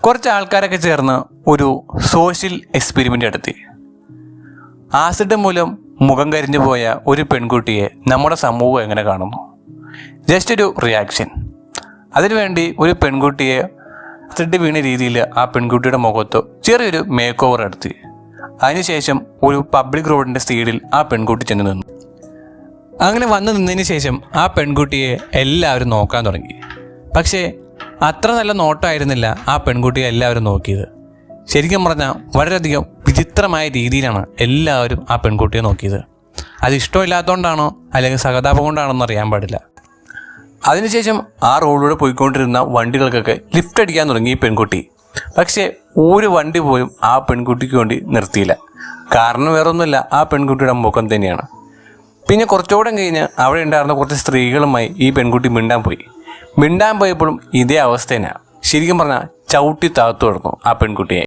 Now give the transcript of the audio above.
കുറച്ച് ആൾക്കാരൊക്കെ ചേർന്ന് ഒരു സോഷ്യൽ എക്സ്പെരിമെൻ്റ് നടത്തി. ആസിഡ് മൂലം മുഖം കരിഞ്ഞു പോയ ഒരു പെൺകുട്ടിയെ നമ്മുടെ സമൂഹം എങ്ങനെ കാണുന്നു? ജസ്റ്റ് ഒരു റിയാക്ഷൻ. അതിനുവേണ്ടി ഒരു പെൺകുട്ടിയെ ആസിഡ് വീണ രീതിയിൽ ആ പെൺകുട്ടിയുടെ മുഖത്ത് ചെറിയൊരു മേക്ക് ഓവർ നടത്തി. അതിനുശേഷം ഒരു പബ്ലിക് റോഡിൻ്റെ സൈഡിൽ ആ പെൺകുട്ടി ചെന്ന് നിന്നു. അങ്ങനെ വന്നു നിന്നതിന് ശേഷം ആ പെൺകുട്ടിയെ എല്ലാവരും നോക്കാൻ തുടങ്ങി. പക്ഷേ അത്ര നല്ല നോട്ടമായിരുന്നില്ല ആ പെൺകുട്ടിയെ എല്ലാവരും നോക്കിയത്. ശരിക്കും പറഞ്ഞാൽ വളരെയധികം വിചിത്രമായ രീതിയിലാണ് എല്ലാവരും ആ പെൺകുട്ടിയെ നോക്കിയത്. അത് ഇഷ്ടമില്ലാത്തതുകൊണ്ടാണോ അല്ലെങ്കിൽ സഹതാപം കൊണ്ടാണോന്ന് അറിയാൻ പാടില്ല. അതിനുശേഷം ആ റോഡിലൂടെ പോയിക്കൊണ്ടിരുന്ന വണ്ടികൾക്കൊക്കെ ലിഫ്റ്റ് അടിക്കാൻ തുടങ്ങി ഈ പെൺകുട്ടി. പക്ഷേ ഒരു വണ്ടി പോലും ആ പെൺകുട്ടിക്ക് വേണ്ടി നിർത്തിയില്ല. കാരണം വേറൊന്നുമില്ല, ആ പെൺകുട്ടിയുടെ മുഖം തന്നെയാണ്. പിന്നെ കുറച്ചുകൂടെ കഴിഞ്ഞ് അവിടെ ഉണ്ടായിരുന്ന കുറച്ച് സ്ത്രീകളുമായി ഈ പെൺകുട്ടി മിണ്ടാൻ പോയപ്പോഴും ഇതേ അവസ്ഥ തന്നെയാണ്. ശരിക്കും പറഞ്ഞാൽ ചവിട്ടി താത്തു കിടന്നു ആ പെൺകുട്ടിയെ.